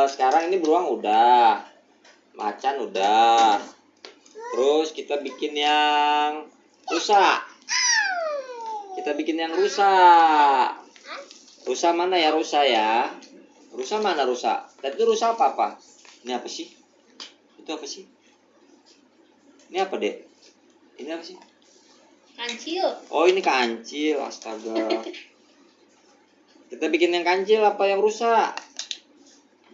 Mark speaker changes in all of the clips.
Speaker 1: Sekarang ini beruang udah, macan udah. Terus kita bikin yang rusa. Kita bikin yang rusa. Rusa mana ya rusa ya? Rusa mana rusa? Tadi itu rusa apa? Ini apa sih? Itu apa sih? Ini apa, Dek? Ini apa sih?
Speaker 2: Kancil.
Speaker 1: Oh, ini kancil. Astaga. Kita bikin yang kancil apa yang rusak?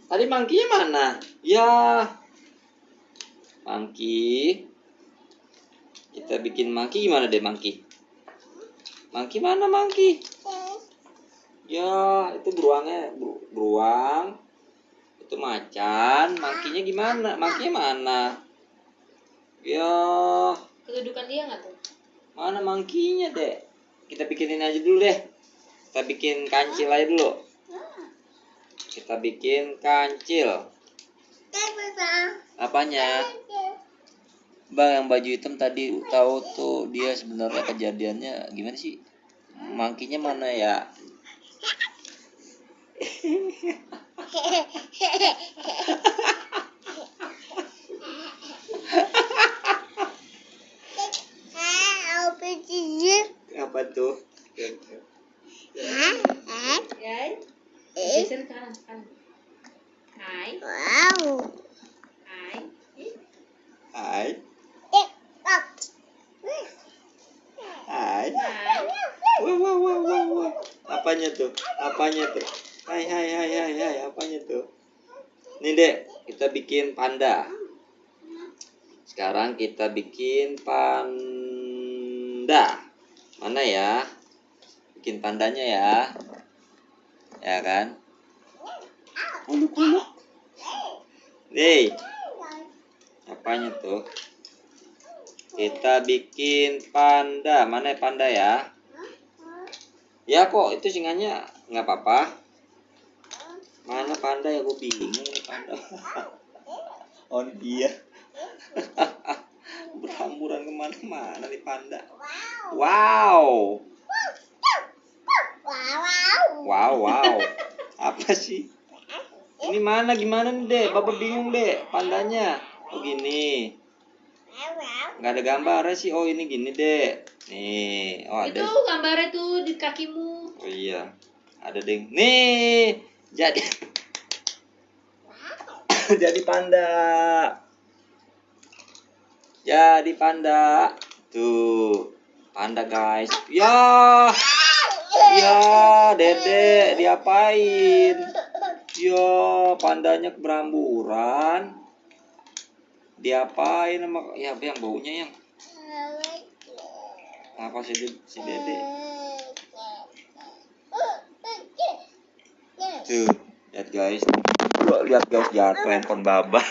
Speaker 1: Tadi mangkinya mana? Ya. Mangki. Kita bikin mangki gimana deh mangki? Mangki mana mangki? Ya, itu beruangnya beruang. Itu macan. Mangkinya gimana? Mangkinya mana? Ya.
Speaker 2: Kedudukan dia nggak tuh?
Speaker 1: Mana mangkinya deh? Kita bikinin aja dulu deh. Kita bikin kancil aja dulu. Kita bikin kancil. Apanya? Bang, yang baju hitam tadi tahu tuh dia sebenarnya kejadiannya gimana sih? Mangkinya mana ya? Apa tuh?
Speaker 2: Geser kanan. Hai. Hai.
Speaker 1: Hai. Hai. Wah. Apanya tuh? Hai. Apanya tuh? Nih, Dek, kita bikin panda. Sekarang kita bikin panda. Mana ya? Bikin pandanya ya. Ya kan? Kuluk. Nih. Apanya tuh? Kita bikin panda. Mana panda ya? Ya kok itu singanya nggak apa-apa. Mana panda ya, gue bingung nih panda. Oh dia. Berhamburan kemana-mana nih panda. Wow. Apa sih? Ini mana gimana nih, Dek? Bapak bingung, Dek. Pandanya. Oh gini. Nggak ada gambarnya sih. Oh ini gini, Dek. Nih. Oh ada.
Speaker 2: Itu gambarnya tuh di kakimu.
Speaker 1: Oh iya. Ada, Deng. Nih. Jadi jadi panda. Jadi panda. Tuh. Panda, guys. Ya, Dede diapain? Ya, pandanya keberamburan. Diapain sama ya yang baunya yang apa sih si Dede? Tuh, lihat guys. Jatuh handphone Baba.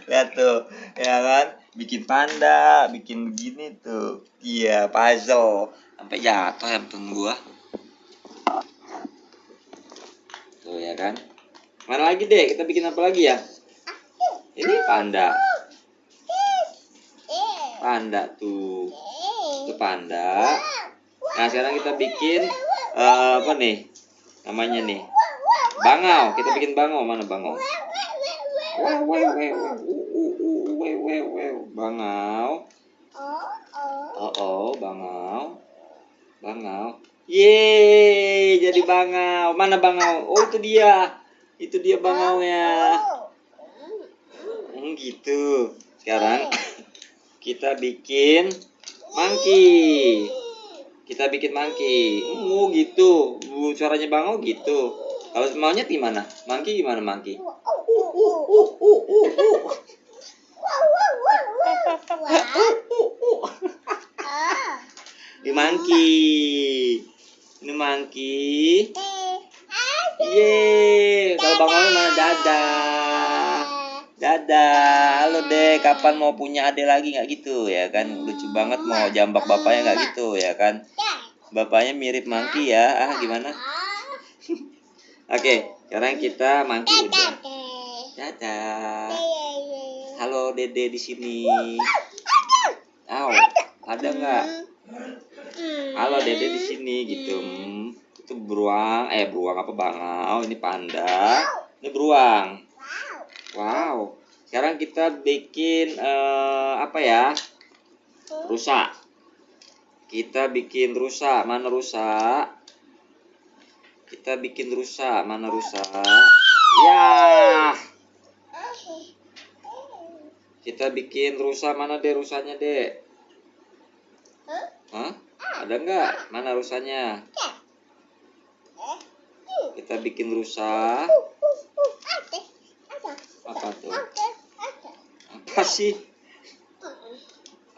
Speaker 1: Lihat tuh, ya kan? Bikin panda, bikin begini tuh. Iya, puzzle. Sampai jatuh handphone gua. Tuh ya kan? Mana lagi, Dek? Kita bikin apa lagi ya? Ini panda. Panda tuh. Itu panda. Nah, sekarang kita bikin apa nih? Namanya nih. Bangau. Kita bikin bangau. Mana bangau? Bangau. Bangau. Yeay, jadi bangau. Mana bangau? Oh, itu dia. Itu dia bangaunya. Gitu. Sekarang kita bikin monkey. Gitu. Suaranya bangau gitu. Kalau maunya gimana? Monkey gimana monkey? Ini monkey. Yeay. Kalau bangaunya mana? Dadah. Halo, Dek, kapan mau punya adik lagi nggak gitu ya kan? Lucu banget mau jambak bapaknya nggak gitu ya kan? Bapaknya mirip monkey ya. Gimana? Oke, sekarang kita monkey udah. Dadah. Halo, Dede di sini. Ada nggak? Halo, Dede di sini gitu. Itu Itu beruang, beruang apa, bangau. Ini panda, ini beruang. Wow. Sekarang kita bikin apa ya? Rusa. Kita bikin rusa. Mana rusa? Kita bikin rusa. Mana rusa? Ya. Kita bikin rusa. Mana deh rusanya, Dek? Hah? Ada nggak? Mana rusanya? Kita bikin rusa. Apa tuh? Apa sih?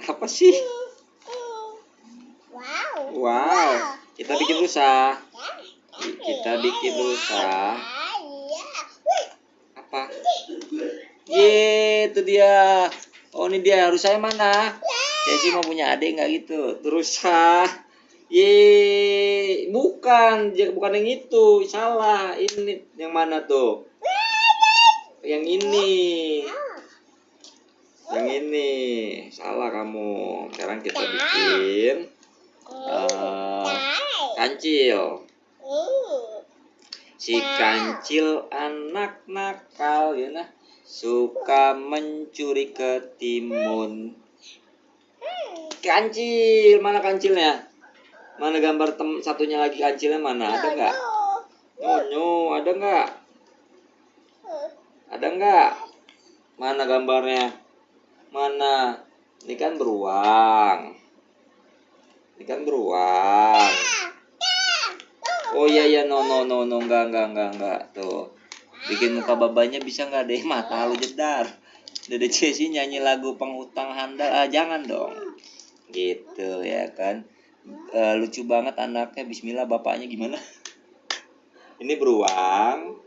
Speaker 1: Apa sih? Wow. Kita bikin rusa. Kita bikin rusa. Apa? Itu dia. Oh, ini dia. Rusanya mana? Ceci mau punya adik nggak gitu? Rusa. Bukan yang itu. Salah. Ini yang mana tuh? Yang ini. Yang ini. Salah kamu. Sekarang kita bikin kancil. Si kancil anak nakal, ya nah, suka mencuri ketimun. Kancil, mana kancilnya? Mana gambar satunya lagi kancilnya mana? Ada nggak? Nyo, ada nggak? Ada nggak? Mana gambarnya? Mana? Ini kan beruang. Ini kan beruang. Oh iya, no, enggak. Tuh. Bikin muka babanya bisa nggak deh? Mata lu jedar. Dede Cesi nyanyi lagu penghutang handal. Jangan dong. Gitu ya kan. Lucu banget anaknya. Bismillah, bapaknya gimana? Ini beruang.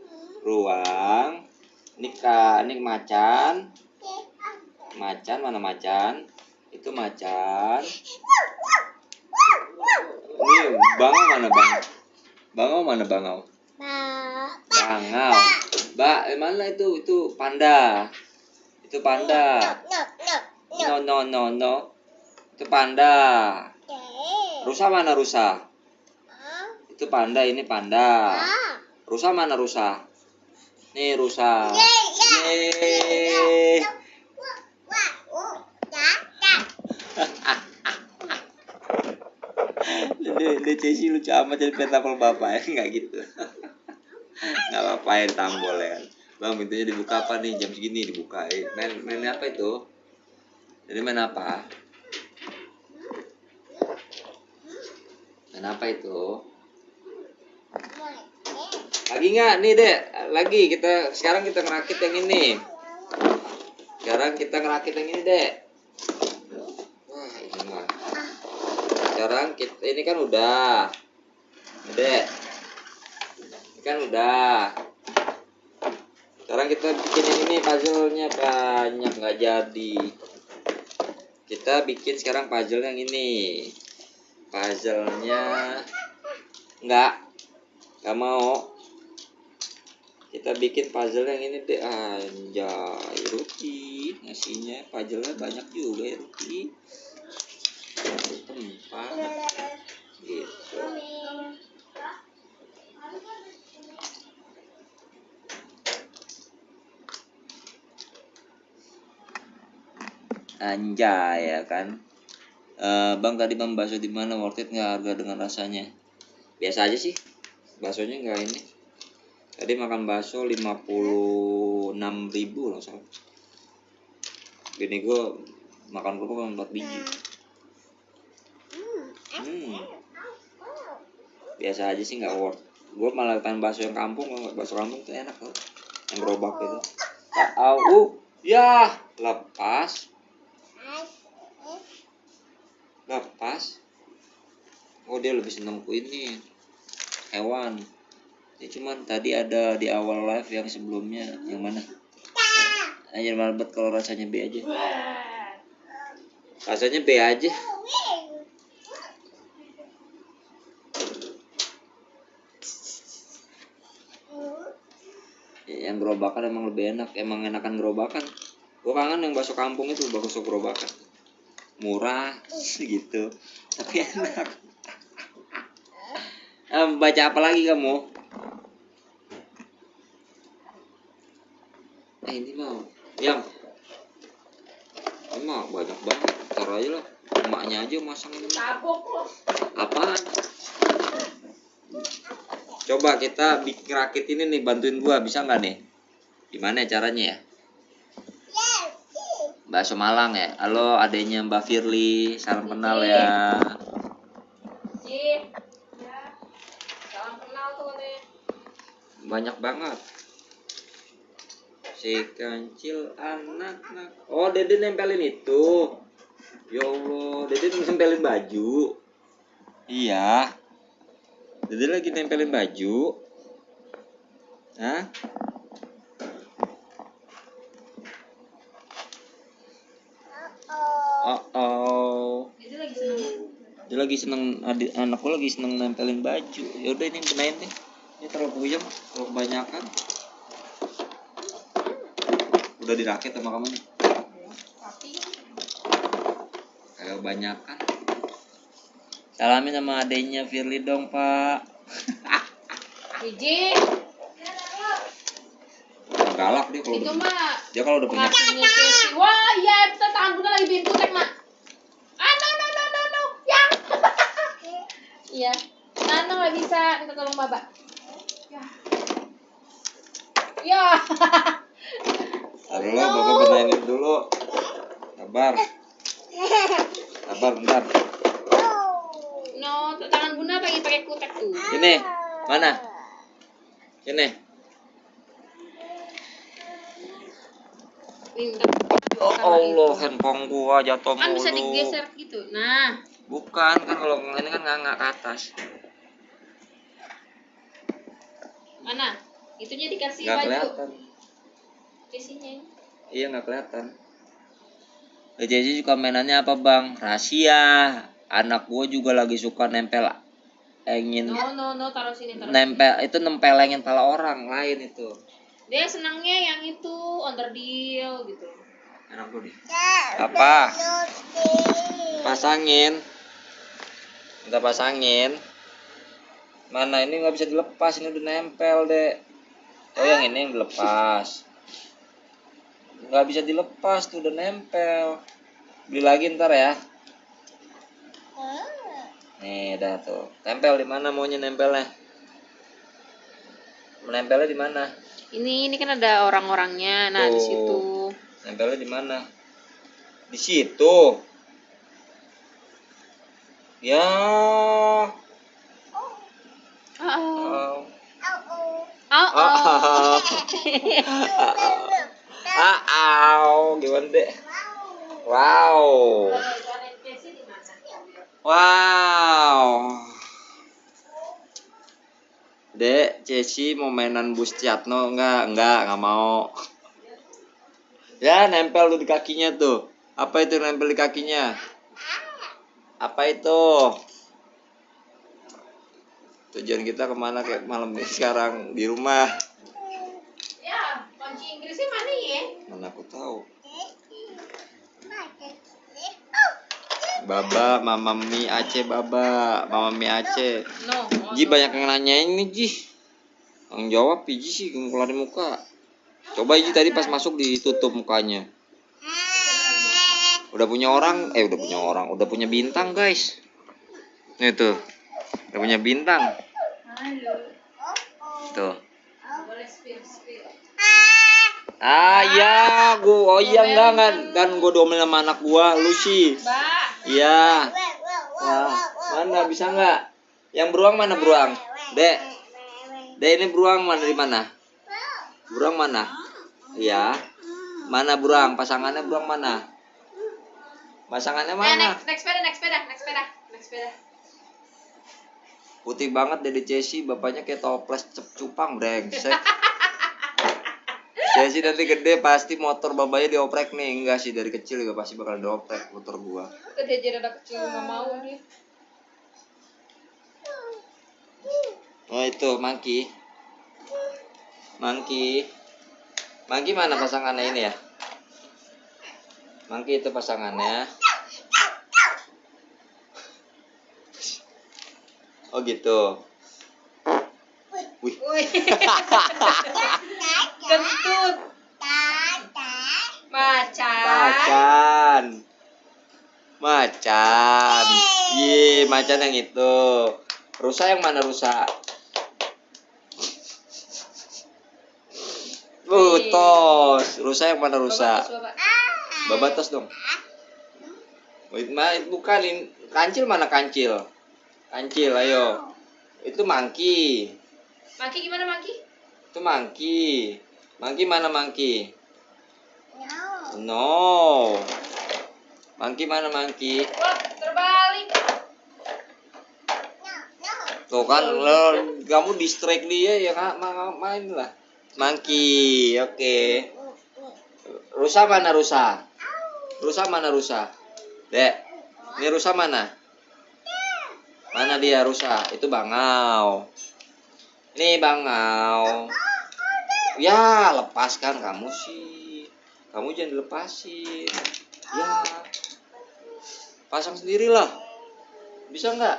Speaker 1: Ini macan. Macan, mana macan? Itu macan. Ini bangau mana bang? Bangau mana bangau? Bangau. Mana itu? Itu panda. Itu panda. No. Itu panda. Rusa mana rusa? Itu panda, ini panda. Rusa mana rusa? Nih rusa. Yeay. Dede Cesi lucu amat jadi pentapel bapak ya, nggak gitu. Nggak apa-apain tambol ya. Bang, pintunya dibuka apa nih? Jam segini dibuka. Main apa itu? Jadi main apa? Main apa itu? Lagi nggak? Nih Dek, lagi sekarang kita ngerakit yang ini. Dek. Wah, ini mah. Sekarang ini kan udah. Dek. Ini kan udah. Sekarang kita bikin yang ini, puzzle-nya banyak nggak jadi. Kita bikin sekarang puzzle yang ini. Puzzle-nya nggak mau. Kita bikin puzzle yang ini deh. Anjay, Ruki ngasihnya puzzle-nya banyak juga ya Ruki. Tempat gitu. Anjay ya kan. Bang tadi bakso di mana, worth it nggak harga dengan rasanya? Biasa aja sih, baksonya nggak ini. Tadi makan bakso 56.000 loh sob. Gini gue makan kerupuk 4 biji. Biasa aja sih, nggak worth. Gue malah kan bakso yang kampung, bakso kampung tuh enak loh, yang gerobak itu. Ya lepas. Oh, dia lebih seneng ku ini hewan. Ya cuman tadi ada di awal live yang sebelumnya, yang mana? Anjir marbet kalau rasanya B aja. Rasanya B aja. Ya, yang gerobakan emang lebih enak, emang enakan gerobakan. Gue kangen yang bakso kampung itu, bakso gerobakan. Murah gitu, tapi enak. Baca apa lagi kamu? Ini mau. Yang. Ini mah banyak banget. Taruh aja lah. Emaknya aja masang ini.
Speaker 2: Tabok loh.
Speaker 1: Apaan? Coba kita bikin rakit ini nih, bantuin gua, bisa nggak nih? Gimana caranya ya? Bakso Malang ya. Halo adanya Mbak Firly, salam kenal ya.
Speaker 2: Ji. Ya. Salam kenal tuh nih.
Speaker 1: Banyak banget. Si kancil anak. Oh, Dede nempelin itu. Ya Allah, Dede nempelin baju. Iya. Dede lagi nempelin baju. Hah? Oh. Dia lagi seneng, anakku lagi seneng nempelin baju. Ya udah ini benain deh. Ini terlalu puyeng, terlalu kebanyakan. Udah dirakit sama kamu nih. Kayak kebanyakan. Salamin sama adenya Firly dong, Pak.
Speaker 2: Ji.
Speaker 1: Galak dia kalau
Speaker 2: Itu
Speaker 1: udah,
Speaker 2: mah
Speaker 1: dia kalau udah punya.
Speaker 2: pengakuannya Chelsea. Wah, iya, kita tangan bunda lagi bikin kutek, Mak. Ah, no. Yang. Iya. Nano nggak bisa, minta tolong Baba. Ya.
Speaker 1: Taruh lah, Bapak benainin dulu. Sabar. Sabar bentar.
Speaker 2: No, tangan bunda pengen pakai kutek tuh.
Speaker 1: Ini, mana? Ini.
Speaker 2: Ini
Speaker 1: Ya Allah, handphone gua jatuh
Speaker 2: kan bisa
Speaker 1: mulu.
Speaker 2: digeser gitu. Nah,
Speaker 1: Bukan, kan kalau ini kan ngangkat ke atas.
Speaker 2: mana? Itunya dikasih
Speaker 1: Nggak
Speaker 2: baju.
Speaker 1: kelihatan.
Speaker 2: Isinya.
Speaker 1: Iya, nggak kelihatan. Jadi juga mainannya apa, Bang? Rahasia. Anak gua juga lagi suka nempel ingin
Speaker 2: No, taruh sini,
Speaker 1: nempel itu nempelengin pala orang lain itu.
Speaker 2: Dia senangnya yang itu under deal gitu.
Speaker 1: Enak tuh. Apa? Pasangin. Minta pasangin. Mana ini nggak bisa dilepas, ini udah nempel deh. Oh yang ini yang dilepas. Nggak bisa dilepas tuh udah nempel. Beli lagi ntar ya. Nih dah tuh. Tempel di mana maunya nempelnya? Menempelnya di mana?
Speaker 2: Ini kan ada orang-orangnya. Nah,
Speaker 1: Tuh.
Speaker 2: di situ.
Speaker 1: Nempelnya di mana? Di situ. Ya.
Speaker 2: Oh.
Speaker 1: Gimana deh? Wow. Dek, Ceci mau mainan bus Ciatno enggak mau. Ya, nempel tuh di kakinya tuh. Apa itu yang nempel di kakinya? Apa itu? Tujuan kita kemana kayak malam ini sekarang di rumah?
Speaker 2: Ya, kunci Inggrisnya mana ya?
Speaker 1: Mana aku tahu. Baba, Mama Mi Aceh, Mama Mi Aceh.
Speaker 2: No.
Speaker 1: Ji banyak yang nanyain nih Ji. Yang jawab Ji sih ngeluarin muka. Coba Ji tadi pas masuk ditutup mukanya. Udah punya bintang guys. Nih tuh, udah punya bintang.
Speaker 2: Halo.
Speaker 1: Tuh.
Speaker 2: Boleh spill.
Speaker 1: Ya, enggak kan gue domelin sama anak gua, lu sih.
Speaker 2: Mbak.
Speaker 1: Iya. Wah, mana bisa nggak? Yang beruang mana beruang? Dek, ini beruang mana di mana? Beruang mana? Iya. Mana beruang? Pasangannya beruang mana? Pasangannya mana?
Speaker 2: Naik sepeda.
Speaker 1: Putih banget Dede Cesi, bapaknya kayak toples cupang brengsek. Cesi nanti gede pasti motor babanya dioprek nih. Enggak sih, dari kecil juga pasti bakal dioprek motor gua.
Speaker 2: Dia jadi anak kecil nggak mau dia.
Speaker 1: Oh itu Mangki mana pasangannya ini ya? Mangki itu pasangannya. Oh gitu. Wih.
Speaker 2: Wih. Kentut. Macan.
Speaker 1: Macan. Ye, macan yang itu. Rusa yang mana rusa? Tos. Rusa yang mana rusa?
Speaker 2: Bapak.
Speaker 1: Babatos dong. Wait, bukan kancil, mana kancil? Kancil, ayo. Itu mangki.
Speaker 2: Mangki gimana mangki?
Speaker 1: Itu mangki. Mangki mana mangki? No. Mangki mana mangki?
Speaker 2: Wah, terbalik.
Speaker 1: Tuh kan, kamu distract dia ya, main lah. Mangki, oke. Rusa mana rusa? Rusa mana rusa? Dek, ini rusa mana? Mana dia rusa? Itu bangau. Ini bangau. Ya, lepaskan kamu sih. Kamu jangan dilepasin. Ya. Pasang sendirilah. Bisa nggak?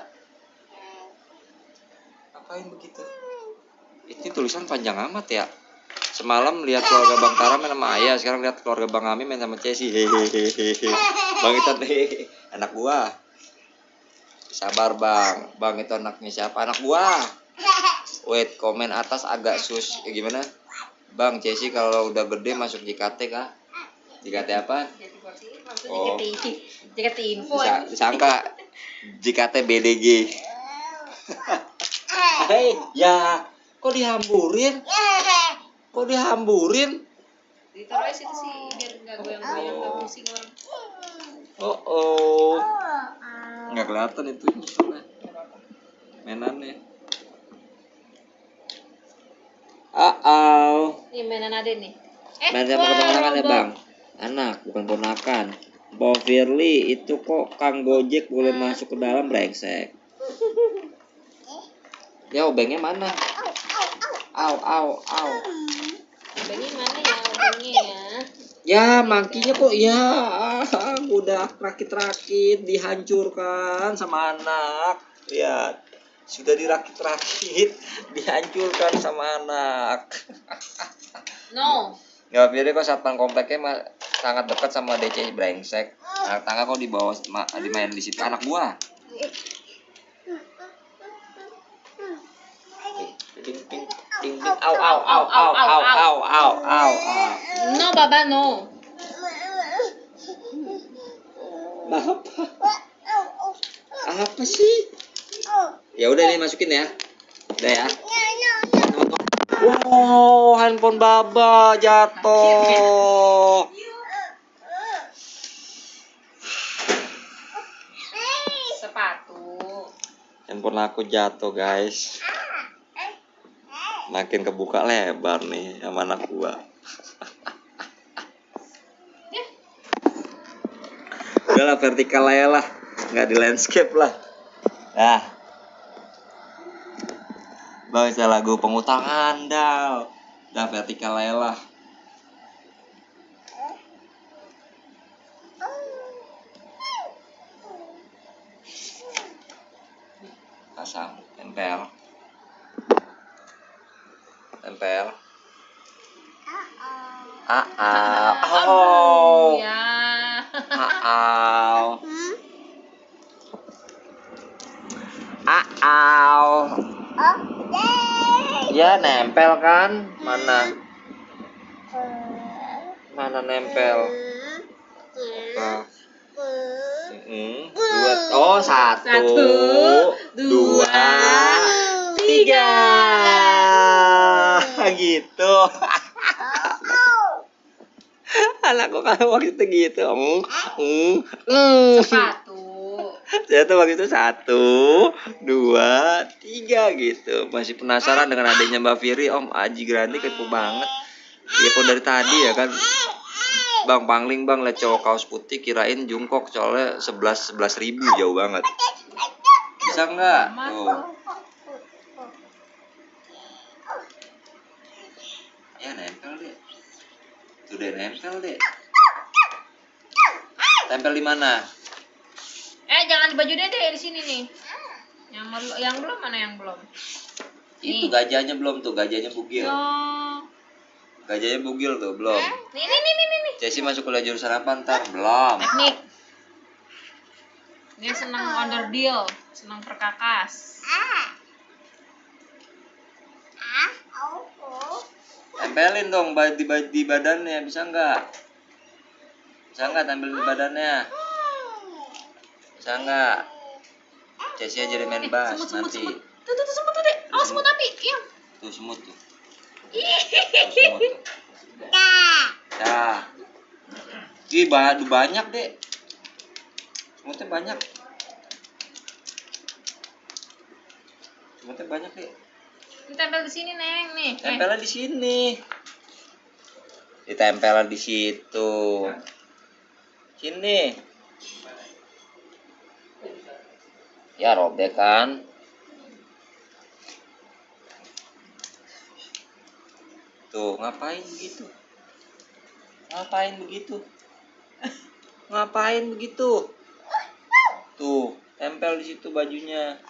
Speaker 1: Apain begitu? Ini tulisan panjang amat ya. Semalam lihat keluarga Bang Tara main sama Ayah, sekarang lihat keluarga Bang Ami main sama Cesi. Hehehe. Bang itu anak buah. Sabar Bang. Bang itu anaknya siapa? Anak buah. Wait, komen atas agak gimana? Bang, Cesi kalau udah gede masuk JKT kah? JKT apa? Oh.
Speaker 2: JKT info.
Speaker 1: Disangka JKT BDG. Hei, ya, kok dihamburin? Kok dihamburin?
Speaker 2: Ditaruh situ sih biar nggak goyang-goyang, nggak pusing orang.
Speaker 1: Oh. Nggak kelihatan itu soalnya. Mainannya.
Speaker 2: Ini mainan Ade nih.
Speaker 1: Main sama keponakan ya Bang? Anak, bukan ponakan. Bo Firly itu kok Kang Gojek boleh masuk ke dalam, brengsek. Ya obengnya mana? Au.
Speaker 2: Obengnya mana ya obengnya ya?
Speaker 1: Ya mangkinya kok ya udah rakit-rakit dihancurkan sama anak. Lihat, sudah dirakit-rakit dihancurkan sama anak.
Speaker 2: No.
Speaker 1: Nggak pilih kok satpam kompleknya sangat dekat sama DC brengsek. Anak tangga kok dibawa dimain di situ anak buah. Au.
Speaker 2: No, Baba, no.
Speaker 1: Apa sih? Ya udah nih masukin ya. Udah ya. Oh, handphone Baba jatuh.
Speaker 2: Sepatu.
Speaker 1: Handphone aku jatuh, guys. Makin kebuka lebar nih sama anak gua. Udahlah vertikal aja lah, nggak di landscape lah. Nah, baca lagu pengutang handal. Udah vertikal aja lah. Pasang, tempel. Oh.
Speaker 2: Ya.
Speaker 1: Ya nempel kan? Mana nempel? Satu, dua, tiga. Gitu. Anakku kalau waktu itu gitu.
Speaker 2: Sepatu.
Speaker 1: Jatuh waktu itu 1, 2, 3 gitu. Masih penasaran dengan adanya Mbak Firi. Om Aji Grandi kepo banget. Dia pun dari tadi ya kan. Bang Pangling bang liat cowok kaos putih kirain jungkok soalnya 11 ribu jauh banget. Bisa nggak? Tuh. Ya nempel deh. Tuh deh nempel deh. Tempel di mana?
Speaker 2: Jangan di baju Dede di sini nih. Yang belum mana yang belum?
Speaker 1: Itu
Speaker 2: Nih.
Speaker 1: gajahnya belum tuh, gajahnya bugil.
Speaker 2: Oh.
Speaker 1: Gajahnya bugil tuh, belum.
Speaker 2: Nih.
Speaker 1: Cesi masuk kuliah jurusan apa ntar? Belum.
Speaker 2: Teknik. Dia senang onderdil, senang perkakas.
Speaker 1: Tempelin dong di badannya, bisa nggak? Bisa nggak tempel di badannya? Bisa nggak? Cesi aja main bass nanti.
Speaker 2: Semut. Tuh, semut tuh, Dek. Oh, semut api. Iya.
Speaker 1: Tuh semut tuh.
Speaker 2: Ih.
Speaker 1: Semut tuh. Dah. Ih, banyak, Dek. Semutnya banyak. Semutnya banyak, Dek.
Speaker 2: Ditempel di sini, Neng. Nih.
Speaker 1: Tempelnya di sini. Ditempelnya di situ. Sini. Ya robek kan. Tuh, ngapain begitu? Ngapain begitu? Ngapain begitu? Tuh, tempel di situ bajunya.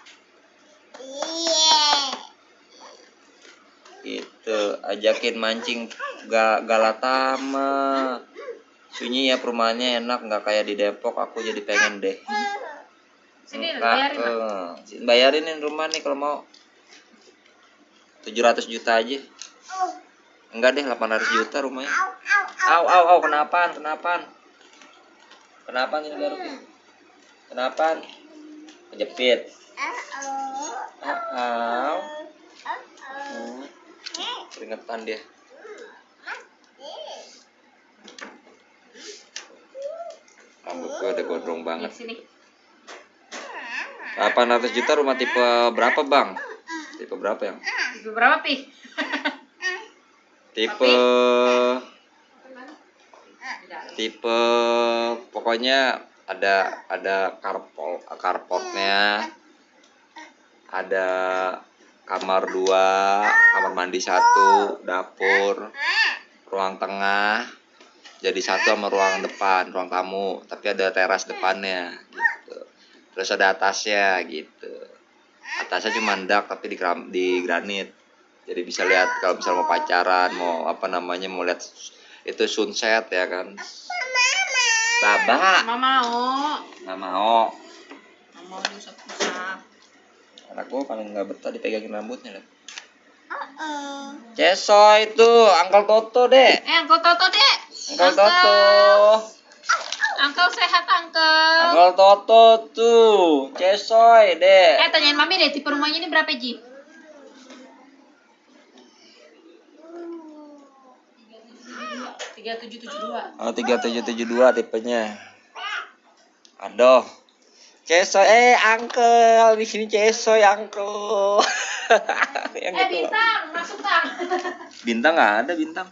Speaker 1: Gitu, ajakin mancing Galatama. Sunyi ya, perumahannya enak, nggak kayak di Depok. Aku jadi pengen deh.
Speaker 2: Sini, bayarin.
Speaker 1: Bayarin rumah nih kalau mau. 700 juta aja. Enggak deh, 800 juta rumahnya. Au, kenapaan? Kenapaan ini baru? Kenapaan? Kejepit. Au. Keringetan dia. Rambut gue udah gondrong banget.
Speaker 2: Sini.
Speaker 1: 800 juta rumah tipe berapa, Bang? Tipe berapa yang?
Speaker 2: Tipe berapa, Pi?
Speaker 1: Tipe pokoknya ada carportnya, ada kamar 2, kamar mandi 1, dapur, ruang tengah jadi 1 sama ruang depan, ruang tamu, tapi ada teras depannya gitu. Terus ada atasnya gitu. Atasnya cuma dak tapi di granit. Jadi bisa lihat kalau misalnya mau pacaran, mau lihat itu sunset ya kan. Baba.
Speaker 2: Mama mau.
Speaker 1: Nggak mau.
Speaker 2: Mama mau usap-usap.
Speaker 1: Anak gue paling nggak betah dipegangin rambutnya deh. Ceso itu, Uncle Toto deh.
Speaker 2: Uncle Toto, Dek.
Speaker 1: Uncle Toto.
Speaker 2: Uncle sehat, Uncle.
Speaker 1: Uncle Toto tuh, Cesoy deh.
Speaker 2: Tanyain Mami deh, tipe rumahnya ini berapa, Ji? 3772.
Speaker 1: Oh, 3772 tipenya. Aduh. Cesoy, Uncle, di sini Cesoy, Uncle. Yang gitu.
Speaker 2: Bintang, masuk, Bang.
Speaker 1: Bintang nggak ada bintang.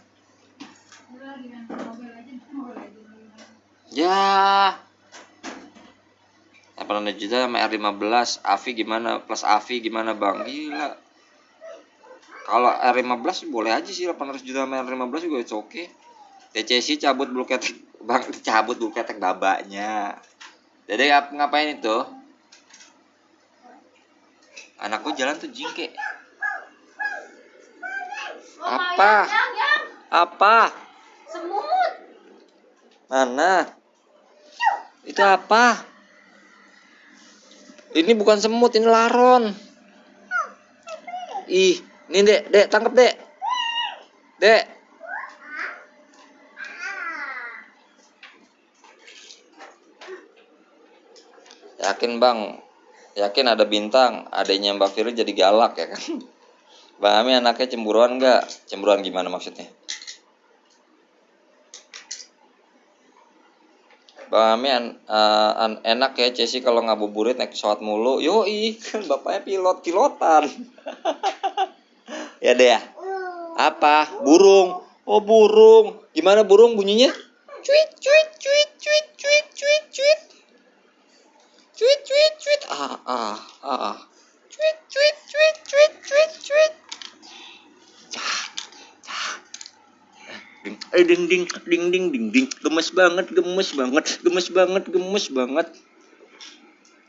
Speaker 1: Ya. 800 juta sama R15. Avi gimana? Plus Avi gimana, Bang? Gila. Kalau R15 boleh aja sih, 800 juta sama R15 juga oke. Okay. TCC cabut bulu ketek, Bang, cabut bulu ketek babanya. Jadi ngapain itu? Anakku jalan tuh jingke. Apa? Apa?
Speaker 2: Semut.
Speaker 1: Mana? Itu apa? Ini bukan semut, ini laron. Ih, ini Dek, tangkap, Dek. Dek. Yakin, Bang? Yakin ada bintang? Adanya Mbak Firly jadi galak ya kan? Bang Ami anaknya cemburuan nggak? Cemburuan gimana maksudnya? Bang Ami enak ya Cesi kalau ngabuburit naik pesawat mulu. Yoi, kan bapaknya pilotan. Ya deh ya. Apa? Burung. Oh burung. Gimana burung bunyinya? Cuit cuit cuit cuit cuit cuit cuit. Cuit cuit cuit. Cuit cuit cuit cuit cuit cuit. Ding ding ding ding ding ding. Gemes banget.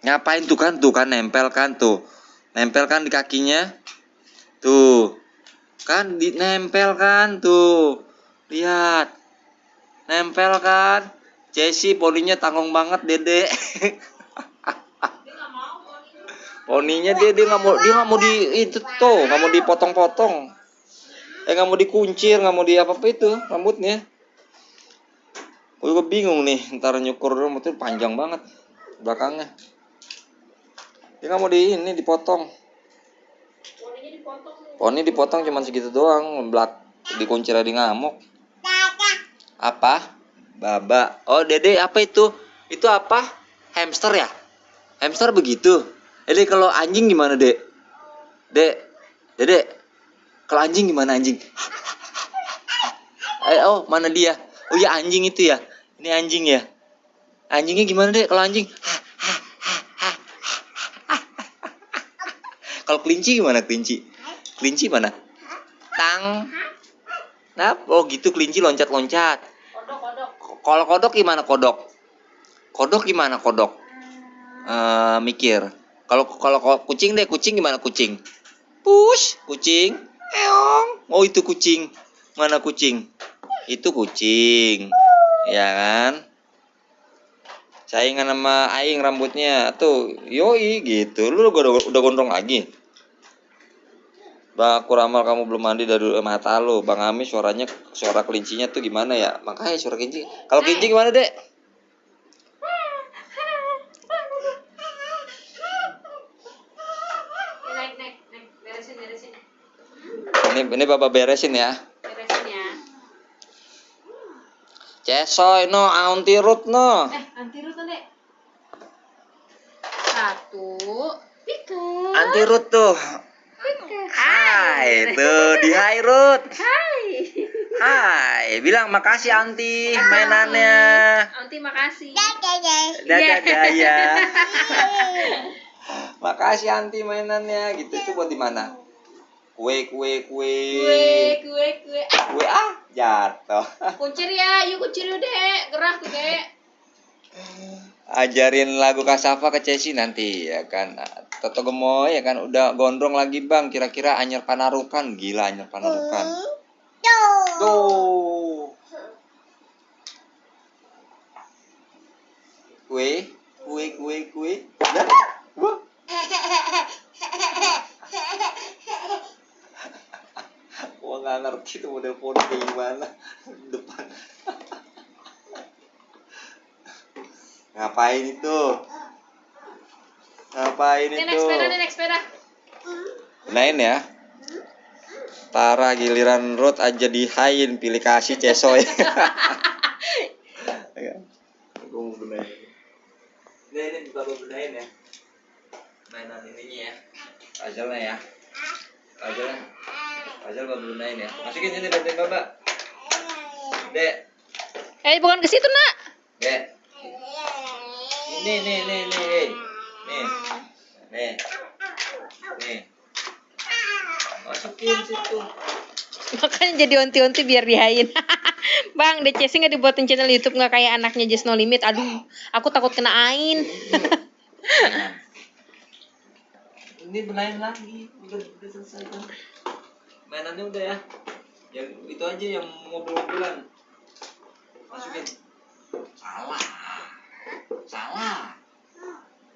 Speaker 1: Ngapain tuh kan nempel kan di kakinya. Tuh. Kan nempel kan tuh. Lihat. Nempel kan. Jessie poninya tanggung banget, Dede. Poninya dia nggak mau di itu tuh, nggak mau dipotong-potong. Nggak mau dikuncir, nggak mau di apa itu rambutnya. Gue juga bingung nih, ntar nyukur rambutnya panjang banget belakangnya. Dia nggak mau ini dipotong. Poni dipotong cuman segitu doang, dikuncir di ngamuk. Apa? Baba. Oh, Dede apa itu? Itu apa? Hamster ya? Hamster begitu. Dede kalau anjing gimana, Dek? Dede. Kalau anjing gimana anjing? Oh, mana dia? Oh ya anjing itu ya. Ini anjing ya. Anjingnya gimana, Dek? Kalau anjing? Kalau kelinci gimana kelinci? Kelinci mana? Tang. Nah, oh gitu kelinci loncat-loncat. Kalau kodok gimana kodok? Kodok gimana kodok? Mikir. Kalau kucing deh, kucing gimana kucing? Push, kucing. Eong. Oh itu kucing. Mana kucing? Itu kucing. Ya kan? Saingan sama aing rambutnya. Tuh, yoi gitu. Lu udah gondrong lagi. Bang, aku ramal kamu belum mandi dari mata lu. Bang Ami suara kelincinya tuh gimana ya? Makanya suara kelinci. Kalau kelinci gimana, Dek?
Speaker 2: Naik. Beresin.
Speaker 1: Ini Bapak beresin ya.
Speaker 2: Beresin ya.
Speaker 1: Cesoy no, anti root no.
Speaker 2: Anti root Dek. 1, Pika.
Speaker 1: Anti root tuh. Hai, tuh di high root. Hai, bilang makasih anti mainannya.
Speaker 2: Anti makasih.
Speaker 1: Dadah ya. Makasih anti mainannya. Gitu itu buat di mana? Kue.
Speaker 2: Kue.
Speaker 1: Jatuh.
Speaker 2: Kuncir ya, yuk kuncir yuk Dek. Gerak tuh Dek.
Speaker 1: Ajarin lagu Kasafa ke Cesi nanti ya kan. Toto Gemoy ya kan udah gondrong lagi Bang. Kira-kira Anyer Panarukan. Gila Anyer Panarukan. Tuh. Kue. Dah. Wah. Gua nggak ngerti tuh model poni kayak gimana depan. Ngapain itu?
Speaker 2: Naik sepeda.
Speaker 1: Benain ya. Tara giliran road aja dihain, pilih kasih cesoy. Gue mau benain. Ini bukan gue benain ya. Mainan ininya ya. Puzzle-nya ya. Puzzle baru benain ya. Masukin sini bantuin Baba. Dek.
Speaker 2: Bukan ke situ, Nak.
Speaker 1: Dek. Nih. Masukin situ.
Speaker 2: Makanya jadi onti-onti biar dihain. Bang, DCC nggak dibuatin channel YouTube nggak kayak anaknya Just No Limit. Aduh, aku takut kena ain.
Speaker 1: Ini benain lagi, udah selesai kan? Mainannya udah ya. Yang itu aja yang mobil-mobilan. Masukin.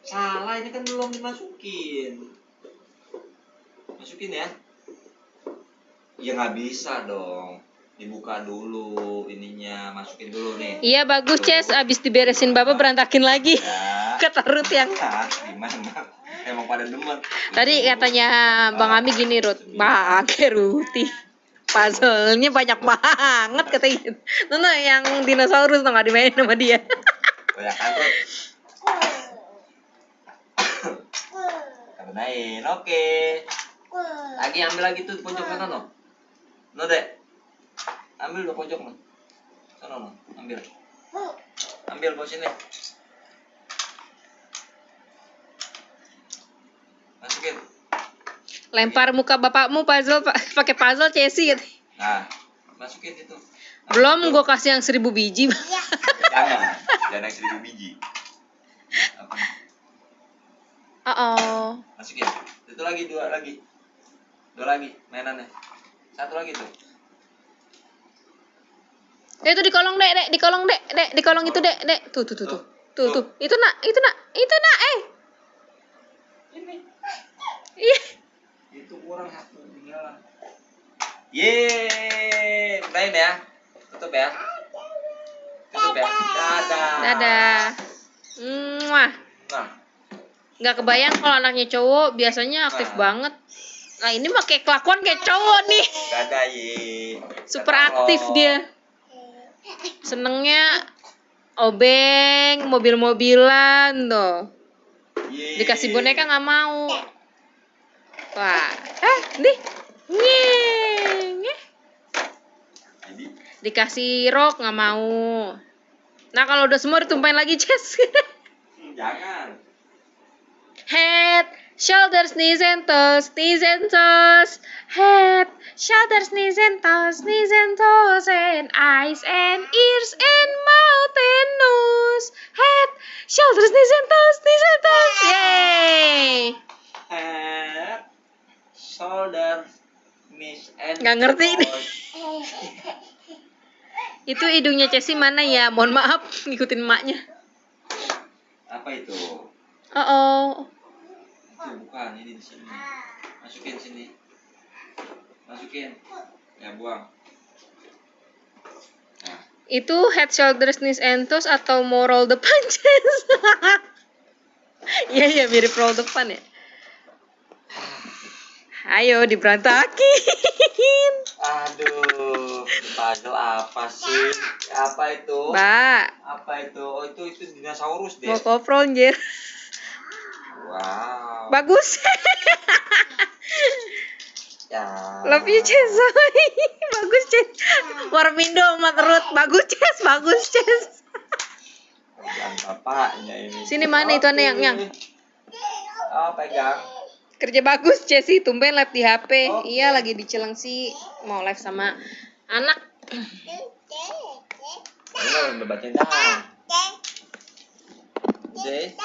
Speaker 1: Salah, ini kan belum dimasukin. Masukin ya. Ya nggak bisa dong. Dibuka dulu ininya, masukin dulu nih.
Speaker 2: Iya bagus Ces, abis diberesin Bapak berantakin lagi.
Speaker 1: Ya.
Speaker 2: Kata Ruth yang.
Speaker 1: Gimana? Emang pada demen.
Speaker 2: Tadi katanya Bang Ami gini Ruth, pakai Ruti. Puzzle-nya banyak banget katanya gitu. Nono yang dinosaurus tuh nggak dimainin sama dia.
Speaker 1: Banyak kan Ruth? Benain, oke. Lagi ambil lagi tuh pojok sana no. No Dek. Ambil do pojok no. Sana no, ambil. Ambil bos ini. Masukin.
Speaker 2: Lempar muka bapakmu puzzle pakai puzzle Cesi gitu.
Speaker 1: Nah, masukin itu.
Speaker 2: Belum gue kasih yang 1000 biji.
Speaker 1: Jangan yang 1000 biji. Apa?
Speaker 2: Oh.
Speaker 1: Masukin. Itu lagi 2 lagi. Dua lagi mainannya. Satu lagi tuh.
Speaker 2: Itu di kolong dek, di kolong dek, di kolong itu dek. Tuh. Itu nak.
Speaker 1: Ini.
Speaker 2: Iya.
Speaker 1: Itu kurang satu tinggal. Yeay, udahin ya. Tutup ya.
Speaker 2: Dadah. Muah.
Speaker 1: Nah,
Speaker 2: Nggak kebayang kalau anaknya cowok biasanya aktif banget. Nah ini mah kayak kelakuan kayak cowok nih.
Speaker 1: dadah ye.
Speaker 2: Super aktif dia. Senengnya obeng, mobil-mobilan tuh.
Speaker 1: Yeay.
Speaker 2: Dikasih boneka nggak mau. Wah, nih. Nyeng.
Speaker 1: Jadi,
Speaker 2: Dikasih rok nggak mau. Nah kalau udah semua ditumpahin lagi Jess.
Speaker 1: jangan.
Speaker 2: Head, shoulders, knees and toes, head, shoulders, knees and toes, and eyes and ears and mouth and nose, head, shoulders, knees and toes, yay!
Speaker 1: Head, shoulder, knees, and
Speaker 2: Nggak ngerti ini.
Speaker 1: toes.
Speaker 2: Itu hidungnya Cesi mana ya? Mohon maaf, ngikutin emaknya.
Speaker 1: Apa itu?
Speaker 2: Oh.
Speaker 1: Itu bukan, ini di sini. Masukin sini. Masukin. Ya, buang. Nah,
Speaker 2: Itu head, shoulders, knees, and toes atau mau roll depan, Jess? Iya, mirip roll depan ya. Ayo diberantakin.
Speaker 1: aduh, puzzle apa sih? Apa itu?
Speaker 2: Mbak,
Speaker 1: Apa itu? Oh, itu dinosaurus deh.
Speaker 2: mau koprol anjir.
Speaker 1: Wow.
Speaker 2: Bagus.
Speaker 1: Ya.
Speaker 2: Love you, Ces. Bagus, Ces. Warmindo sama Ruth. Bagus, Ces.
Speaker 1: Pegang bapaknya ini.
Speaker 2: Sini mana itu aneh yang.
Speaker 1: Oh, pegang.
Speaker 2: Kerja bagus, Cesi. Tumben live di HP.
Speaker 1: Oke.
Speaker 2: Iya, lagi di Cilengsi. Mau live sama anak.
Speaker 1: Ini udah bacain dah. Oke.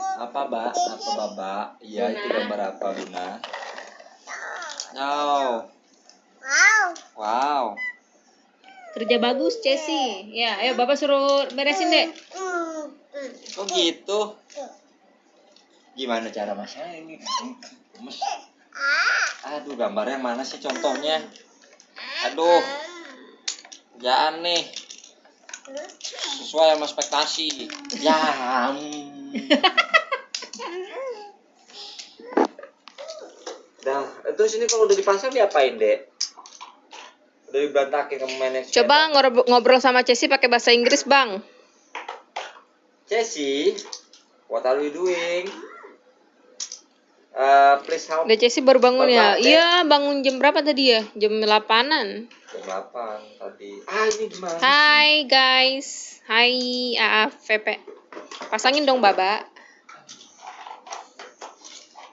Speaker 1: Apa, Mbak? Apa, Baba? Iya, itu gambar apa, Buna? No. Wow.
Speaker 2: Kerja bagus, Cesi. Ya, ayo Bapak suruh beresin deh.
Speaker 1: Kok gitu? Gimana cara masnya ini? Gemes. Aduh, gambarnya mana sih contohnya? Aduh. Kerjaan nih. Sesuai sama ekspektasi. Ya. Nah, terus ini kalau udah dipasang diapain, Dek? Udah diberantakin kamu mainnya.
Speaker 2: Coba ngobrol sama Cesi pakai bahasa Inggris, Bang.
Speaker 1: Ceci, what are you doing? Please help.
Speaker 2: Udah Cesi baru bangun ya?
Speaker 1: Bapak,
Speaker 2: Iya, bangun jam berapa tadi ya? Jam 8-an.
Speaker 1: Jam 8 tadi. Ini gimana sih?
Speaker 2: Hai guys. Hai AAVP. Pasangin dong, Baba.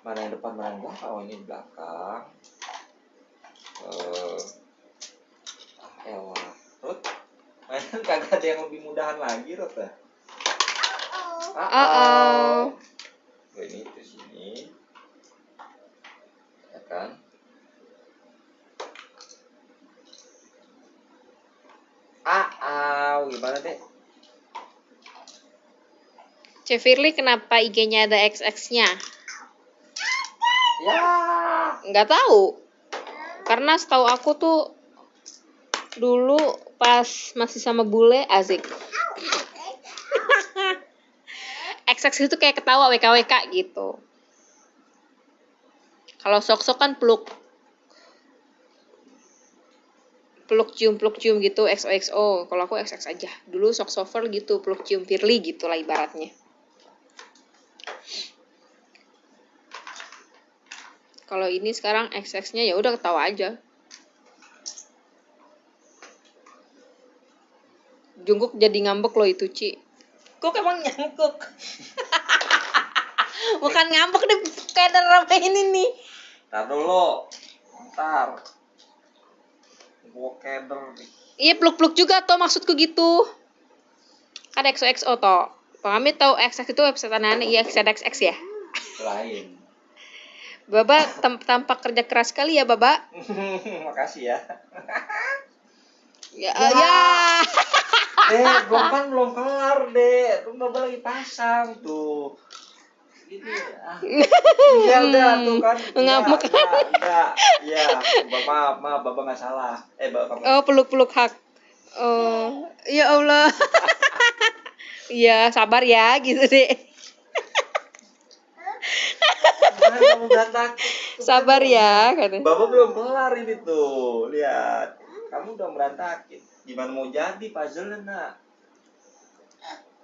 Speaker 1: Mana yang depan, mana yang belakang? Oh, ini belakang. Elah. Ruth, mainan kagak ada yang lebih mudahan lagi, Ruth ya?
Speaker 2: Oh.
Speaker 1: Oh, ini itu sini. Ya kan? Gimana, Dek?
Speaker 2: Cek Firly kenapa IG-nya ada XX-nya?
Speaker 1: Ya.
Speaker 2: Nggak tahu. Karena setahu aku tuh dulu pas masih sama bule asik. XX itu kayak ketawa WKWK gitu. Kalau sok-sok kan peluk cium gitu XOXO. Kalau aku XX aja. Dulu sok-sover gitu, peluk cium Firly gitu lah ibaratnya. Kalau ini sekarang XX-nya ya udah ketawa aja. Jungkook jadi ngambek loh itu, Ci. Kok emang nyangkuk? Bukan ngambek deh, kayak ada ini nih.
Speaker 1: Ntar dulu. Ntar. Gua keder nih.
Speaker 2: Iya, peluk-peluk juga toh maksudku gitu. Kan XOXO toh. Pengamit tahu XX itu website aneh-aneh, iya XXX ya.
Speaker 1: Lain.
Speaker 2: Baba tampak kerja keras sekali ya, Baba.
Speaker 1: Makasih ya.
Speaker 2: Ya,
Speaker 1: Ya.
Speaker 2: ya.
Speaker 1: Dek, belum kelar, Dek. Tuh Baba lagi pasang tuh. Gitu ya. Iya udah tuh kan.
Speaker 2: Ngamuk.
Speaker 1: Enggak. Iya, maaf, Baba nggak salah. Baba kamu.
Speaker 2: Oh, peluk-peluk hak. Oh, ya Allah. Iya, sabar ya gitu deh.
Speaker 1: Kan kamu berantakin.
Speaker 2: Sabar ya, katanya.
Speaker 1: Baba belum kelar ini tuh. Lihat. Kamu udah berantakin. Gimana mau jadi puzzle-nya, Nak?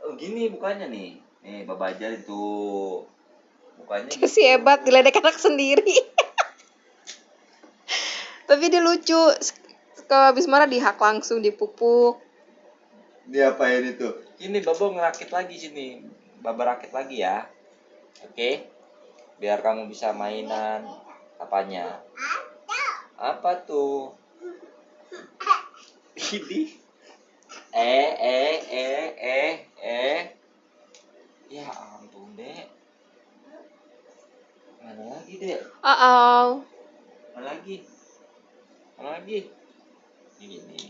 Speaker 1: Oh, gini bukannya nih. Nih, Baba ajarin tuh. Bukannya gitu.
Speaker 2: Si hebat diledek anak sendiri. Tapi dia lucu. Kalau habis marah dihak langsung, dipupuk.
Speaker 1: Diapain itu? Ini Baba ngerakit lagi sini. Baba rakit lagi ya. Oke. Biar kamu bisa mainan apanya? Apa tuh? Ini. Ya ampun, Dek. Mana lagi, Dek?
Speaker 2: Oh.
Speaker 1: Mana lagi? Ini gini.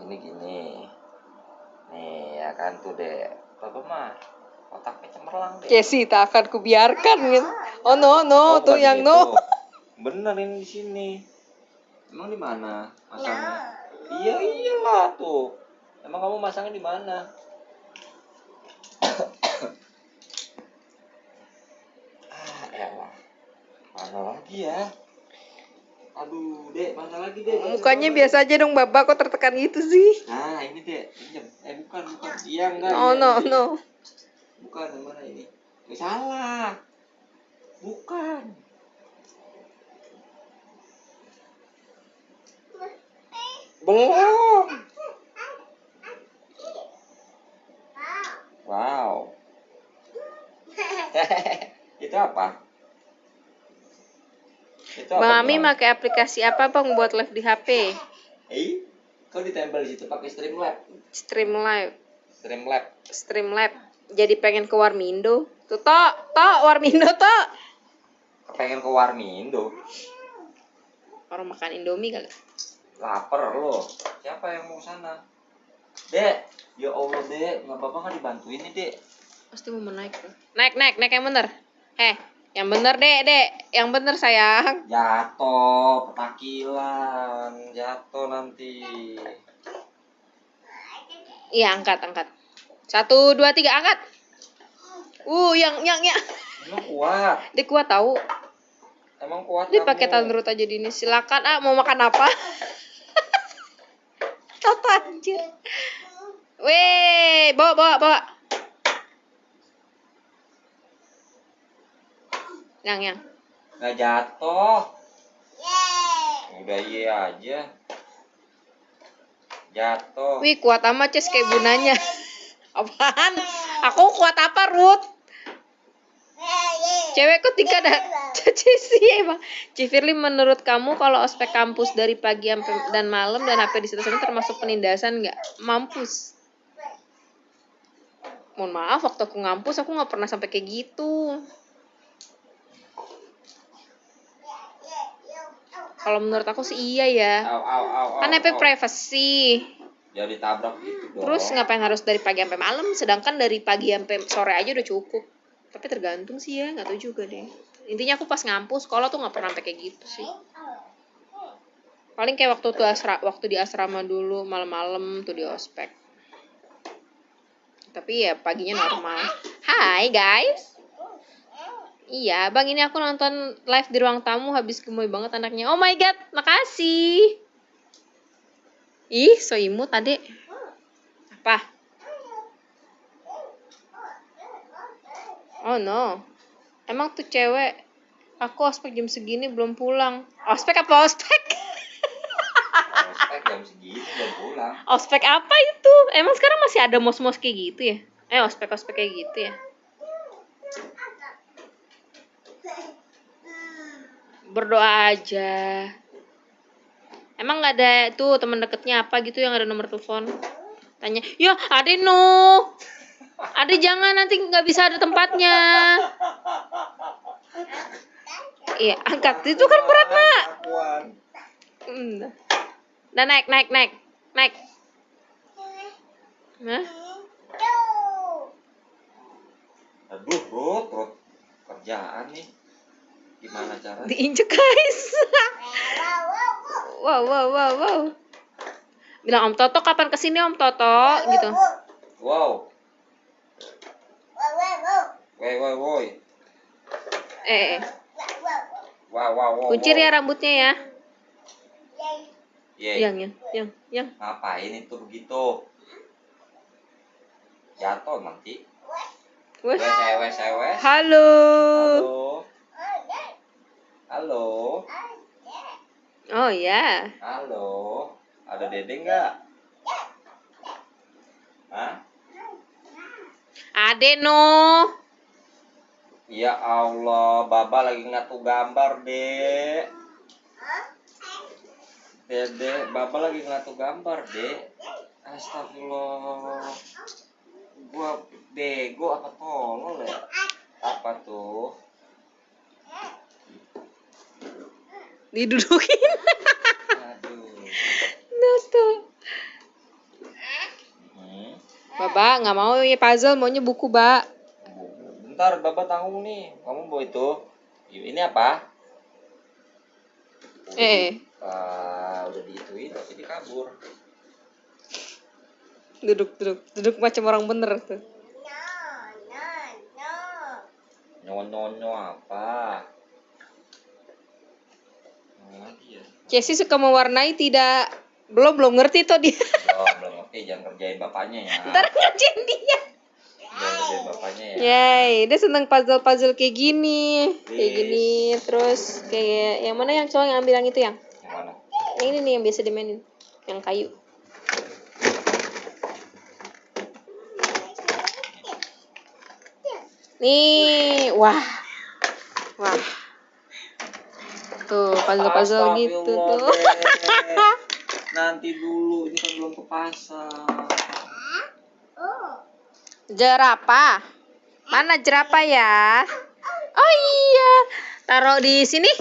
Speaker 1: Ini gini. Nih, ya kan tuh, Dek. Baba mah otaknya cemerlang, Dek.
Speaker 2: Casey tak akan kubiarkan gitu. Oh no, tuh
Speaker 1: bukan
Speaker 2: yang
Speaker 1: gitu.
Speaker 2: no.
Speaker 1: Bener ini di sini. Emang di mana masangnya? Iya iyalah tuh. Emang kamu masangnya di mana? Elah. Mana lagi ya? Aduh, Dek, mana lagi, Dek?
Speaker 2: Mukanya biasa aja dong, Baba, kok tertekan gitu sih?
Speaker 1: Nah, ini, Dek. Pinjam. Bukan. Iya enggak.
Speaker 2: Oh
Speaker 1: iya, iya.
Speaker 2: no.
Speaker 1: Bukan, yang mana ini? Salah. Bukan. Belum. Wow. Itu apa?
Speaker 2: Bang Ami pakai aplikasi apa, Bang, buat live di HP?
Speaker 1: Kok ditempel di situ pakai
Speaker 2: Streamlab.
Speaker 1: Streamlab.
Speaker 2: Jadi pengen ke Warmindo. Tuh, Tok, Warmindo, Tok.
Speaker 1: Pengen ke Warmindo.
Speaker 2: Orang makan Indomie kali.
Speaker 1: Laper lo. Siapa yang mau sana? Dek, ya Allah, Dek, nggak apa-apa nggak dibantuin nih, Dek.
Speaker 2: Pasti mau naik tuh. Naik yang bener. Yang bener, Dek. Yang bener, sayang.
Speaker 1: Jatuh, petakilan, jatuh nanti.
Speaker 2: Iya, angkat. 1, 2, 3, angkat. Yang.
Speaker 1: Emang kuat.
Speaker 2: Dia kuat tahu.
Speaker 1: Emang kuat
Speaker 2: Dia
Speaker 1: kamu.
Speaker 2: pakai tanurut aja di ini. Silakan, mau makan apa? Tata anjir. Weh, bawa. Yang.
Speaker 1: Nggak jatuh. Udah iya aja. Jatuh.
Speaker 2: Wih, kuat amat, Ces, kayak bunanya. Apaan? Aku kuat apa, Ruth? Cewekku tika dah. Cici emang. Cifirly, menurut kamu kalau ospek kampus dari pagi dan malam dan HP di situ termasuk penindasan nggak? Mampus. Mohon maaf, waktu aku ngampus aku nggak pernah sampai kayak gitu. Kalau menurut aku sih iya ya. Kan HP privacy.
Speaker 1: Jadi tabrak gitu dong.
Speaker 2: Terus ngapain harus dari pagi sampai malam? Sedangkan dari pagi sampai sore aja udah cukup. Tapi tergantung sih ya, nggak tahu juga deh. Intinya aku pas ngampus sekolah tuh nggak pernah sampai kayak gitu sih. Paling kayak waktu di asrama dulu malam-malam tuh di ospek. Tapi ya paginya normal. Hai guys. Iya, Bang, ini aku nonton live di ruang tamu habis gemoy banget anaknya. Oh my god, makasih. Ih, so imut adek. Apa? Oh no. Emang tuh cewek, aku ospek jam segini belum pulang. Ospek apa ospek?
Speaker 1: Ospek jam segini belum pulang.
Speaker 2: Ospek apa itu? Emang sekarang masih ada mos-mos kayak gitu ya? Ospek-ospek kayak gitu ya? Berdoa aja. Emang nggak ada tuh teman deketnya apa gitu yang ada nomor telepon? Tanya, ya Ade no. Ade jangan, nanti nggak bisa ada tempatnya. Iya, angkat. Itu kan berat, Nak.
Speaker 1: Akuan.
Speaker 2: Nah, naik. Naik. Nah,
Speaker 1: Aduh, Rut. Kerjaan nih. Gimana caranya?
Speaker 2: diinjek, guys. Wow. Bilang Om Toto kapan kesini, Om Toto, gitu.
Speaker 1: Wow. Woi. Wow.
Speaker 2: Kuncir ya rambutnya ya.
Speaker 1: Yeay.
Speaker 2: Yang.
Speaker 1: Ngapain itu begitu? Jatuh nanti.
Speaker 2: Wes.
Speaker 1: Wes.
Speaker 2: Halo.
Speaker 1: Halo.
Speaker 2: Oh ya.
Speaker 1: Halo. Ada Dede nggak? Hah?
Speaker 2: Ade no.
Speaker 1: Ya Allah, Baba lagi ngatu gambar, Dek. Dede, Baba lagi ngatu gambar, Dek. Astagfirullah. Gua bego apa tolol ya? Apa tuh?
Speaker 2: Didudukin.
Speaker 1: Aduh.
Speaker 2: Nah tuh. Baba nggak mau ya puzzle, maunya buku, Ba.
Speaker 1: Bentar, Baba tanggung nih. Kamu bawa itu. Ini apa? Udah diituin tapi dikabur.
Speaker 2: Duduk macam orang bener tuh.
Speaker 1: Nyonya apa?
Speaker 2: Casey suka mewarnai tidak. Belum ngerti tuh dia.
Speaker 1: Belum ngerti, jangan kerjain bapaknya ya.
Speaker 2: Ntar ngerjain dia.
Speaker 1: Jangan kerjain bapaknya ya.
Speaker 2: Yay, dia seneng puzzle kayak gini. Kayak gini, terus kayak yang mana yang cowok yang ambil yang itu yang?
Speaker 1: Yang mana?
Speaker 2: Yang ini nih yang biasa dimainin. Yang kayu. Nih, wah. Tuh, puzzle gitu tuh.
Speaker 1: Nanti dulu, ini kan belum ke pasar.
Speaker 2: Jerapah. Mana jerapah ya? Oh iya. Taruh di sini?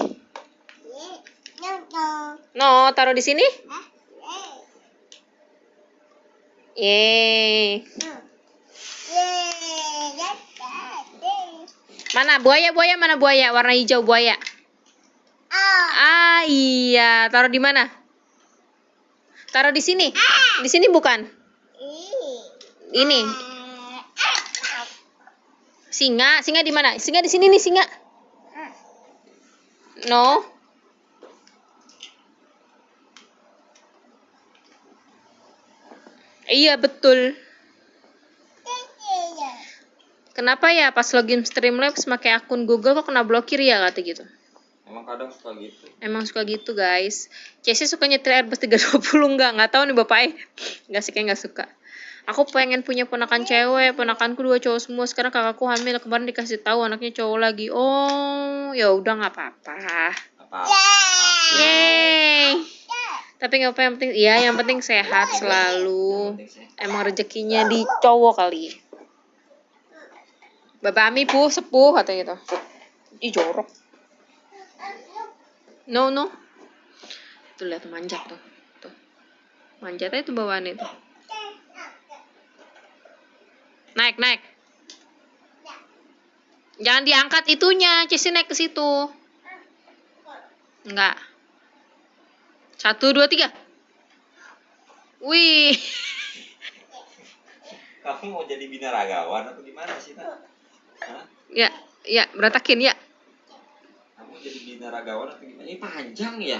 Speaker 2: No, taruh di sini? Yeay. Mana buaya? Mana buaya? Warna hijau buaya. Ah iya, taruh di mana? Taruh di sini. Di sini bukan? Ini. Singa di mana? Singa di sini nih, singa. No. Iya, betul. Kenapa ya pas login Streamlabs pakai akun Google kok kena blokir ya kata gitu.
Speaker 1: Emang kadang suka gitu.
Speaker 2: Emang suka gitu, guys. Casey suka nyetir Airbus 320 enggak tahu nih bapaknya. Enggak sih, kayak enggak suka. Aku pengen punya ponakan cewek, ponakanku 2 cowok semua. Sekarang kakakku hamil, kemarin dikasih tahu anaknya cowok lagi. Oh, ya udah enggak apa-apa. Yeay. Tapi nggak apa yang penting, iya yang penting sehat selalu. Emang rezekinya di cowok kali. Bapak Ami sepuh kata gitu. Ih jorok. No. Tuh lihat manjat tuh. Manjat aja tuh bawaan itu. Naik. Jangan diangkat itunya, Cesi naik ke situ. Enggak. 1, 2, 3. Wih.
Speaker 1: Kamu mau jadi binaragawan atau gimana sih, Nak? Hah?
Speaker 2: Ya, berantakin ya.
Speaker 1: Kamu jadi binaragawan atau gimana? Ini panjang ya.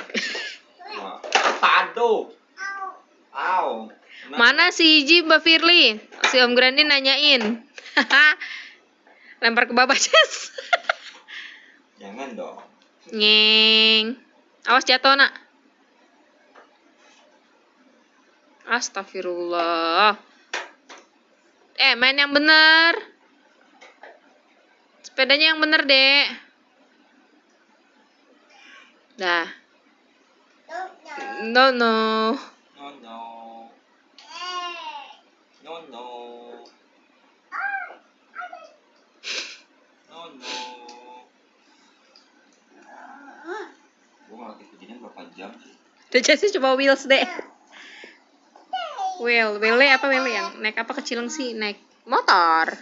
Speaker 1: Wah, pado. Au.
Speaker 2: Mana si Iji Mbak Firly? Si Om Grandi nanyain. Lempar ke Baba Jess.
Speaker 1: Jangan dong.
Speaker 2: Nyeng. Awas jatuh, Nak. Astagfirullah. Main yang bener. Sepedanya yang bener, Dek. Dah. No.
Speaker 1: No. Jam sih.
Speaker 2: Udah Jessie coba wheels deh. Wheel apa wheel yang naik apa kecilang sih? Naik motor.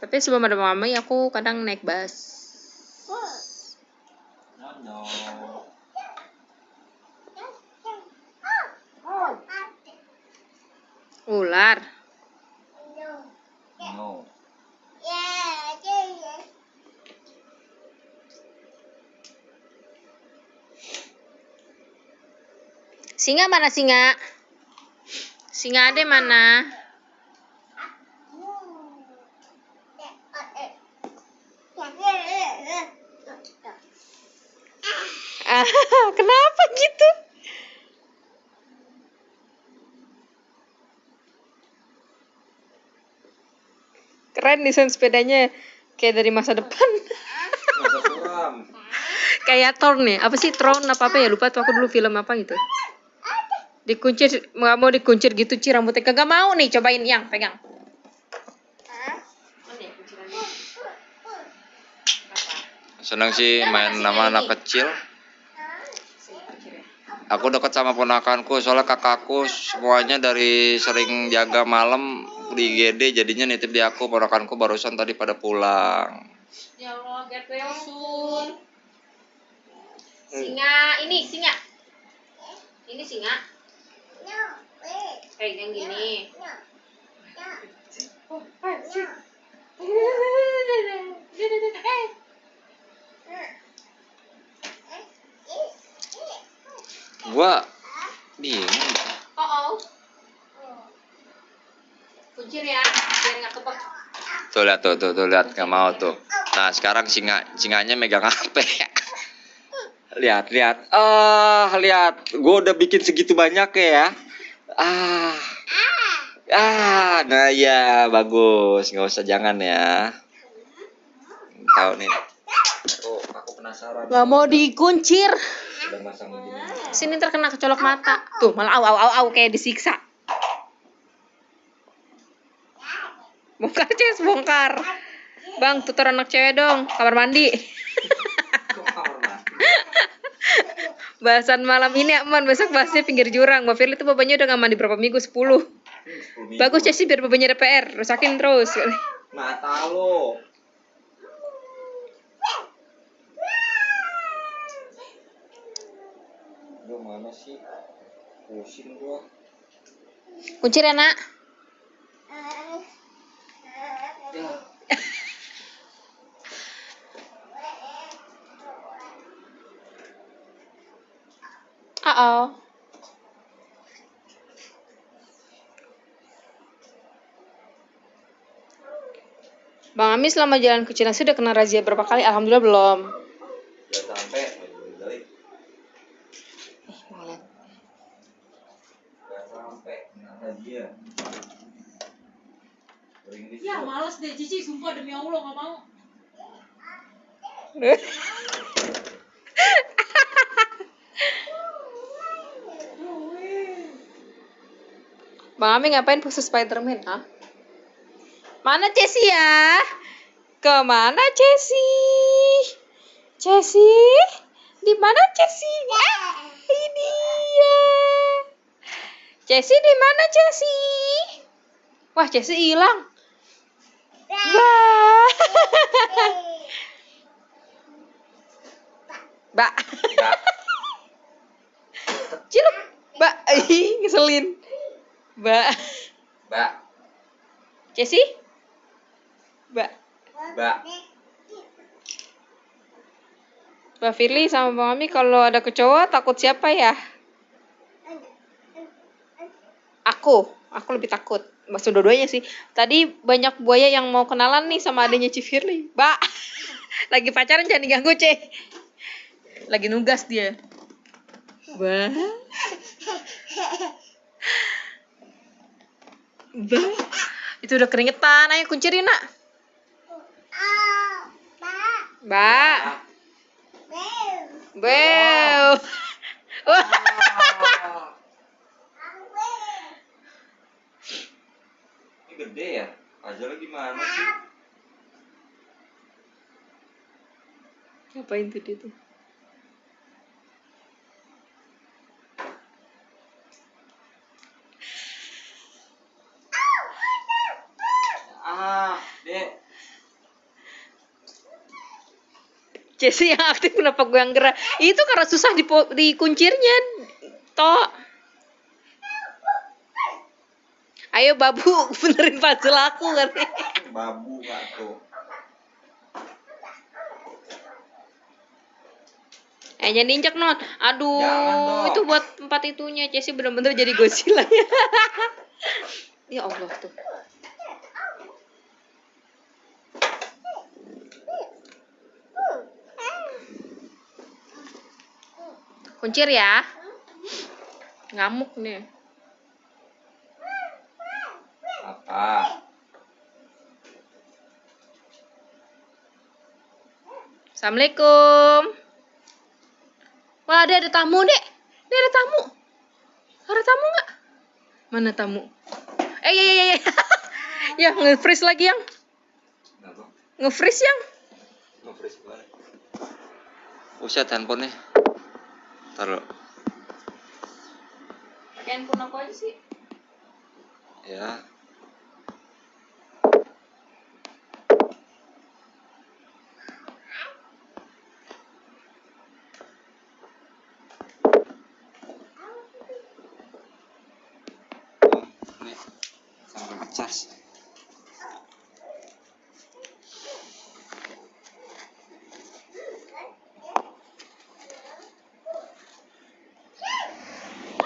Speaker 2: Tapi sebelum ada mami aku kadang naik bus.
Speaker 1: No.
Speaker 2: Ular.
Speaker 1: No.
Speaker 2: Singa mana singa? Singa ada mana? Ah, kenapa gitu? Keren desain sepedanya kayak dari masa depan.
Speaker 1: Masa suram.
Speaker 2: Kayak Thor nih. Apa sih Tron apa ya? Lupa tuh aku dulu film apa gitu. Dikuncir, nggak mau dikuncir gitu Ci rambutnya. Kagak mau nih, cobain yang pegang.
Speaker 1: Senang sih main sama anak kecil. Aku dekat sama ponakanku soalnya kakakku semuanya dari sering jaga malam di IGD jadinya nitip di aku. Ponakanku barusan tadi pada pulang.
Speaker 2: Ya Allah, get well soon. Singa, ini singa. Ini singa. Kayak yang gini.
Speaker 1: Gua bingung.
Speaker 2: Oh. Kuncir ya, biar nggak kebak.
Speaker 1: Tuh lihat nggak mau tuh. Nah sekarang singanya megang HP. lihat. Lihat. Gue udah bikin segitu banyak ya. Nah ya bagus. Nggak usah jangan ya. Tahu nih. Oh, aku penasaran.
Speaker 2: Nggak mau dikuncir.
Speaker 1: Udah masang begini.
Speaker 2: Sini terkena kecolok mata. Tuh malah au kayak disiksa. Bongkar Ces, bongkar. Bang, tutor anak cewek dong, kamar mandi. Bahasan malam ini aman, besok bahasnya pinggir jurang. Mbak Firly tuh bapaknya udah gak mandi berapa minggu, 10. Bagus Cesi biar bapaknya ada PR, rusakin terus.
Speaker 1: Mata lo. Lu mana sih? Pusing gua.
Speaker 2: Kuncir ya, Nak.
Speaker 1: Ya.
Speaker 2: Uh-oh. Bang Ami selama jalan ke Cina sudah kena razia berapa kali? Alhamdulillah belum.
Speaker 1: Udah sampai. Udah sampai. Kena razia.
Speaker 3: Ya males deh Cici, sumpah demi Allah gak mau.
Speaker 2: Bang Ami ngapain pose Spiderman? Hah? Mana Cesi ya? Kemana Cesi? Cesi? Di mana Cesi? Ini dia. Cesi di mana Cesi? Wah Cesi hilang. Wah. Mbak. Ciluk. Mbak. Ih, ngeselin. Mbak. Cesi? Mbak. Mbak Firly sama Bang Ami kalau ada kecoa takut siapa ya? Aku lebih takut. Maksud dua-duanya sih. Tadi banyak buaya yang mau kenalan nih sama adanya Ci Firly. Mbak. Lagi pacaran jangan diganggu, Ce. Lagi nugas dia. Mbak. Mbak. Itu udah keringetan. Ayo kuncirin, Nak. Mbak. Bew. Wah.
Speaker 1: Ini gede ya? Ajalnya gimana sih?
Speaker 2: Ngapain tuh dia tuh? Jesse yang aktif, kenapa gue yang gerak? Itu karena susah dikuncirnya. Toh. Ayo babu, benerin puzzle aku kan.
Speaker 1: Babu gak tuh?
Speaker 2: Jangan diinjak non. Aduh,
Speaker 1: Jangan dong.
Speaker 2: itu buat tempat itunya. Jesse bener-bener jadi Godzilla ya. Ya Allah tuh. Kuncir ya. Ngamuk nih.
Speaker 1: Apa?
Speaker 2: Assalamualaikum. Wah, ada tamu, Dek. Ini ada tamu. Ada tamu nggak? Mana tamu? Ya. Ya, nge-freeze lagi yang.
Speaker 1: Kenapa?
Speaker 2: Nge-freeze yang.
Speaker 1: Nge-freeze banget. Buset handphonenya. Taruh.
Speaker 2: Pakai handphone aku aja sih.
Speaker 1: Ya. Nih, sampai ngecas.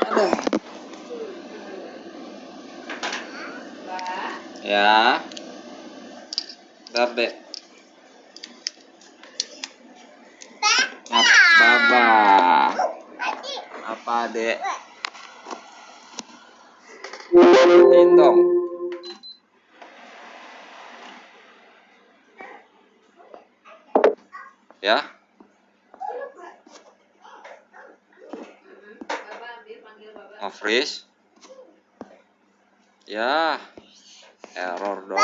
Speaker 1: Aduh. Ya. Babe. Baba. Apa, Dek? Tindong. Ya. Nge-freeze. Ya. Error dong.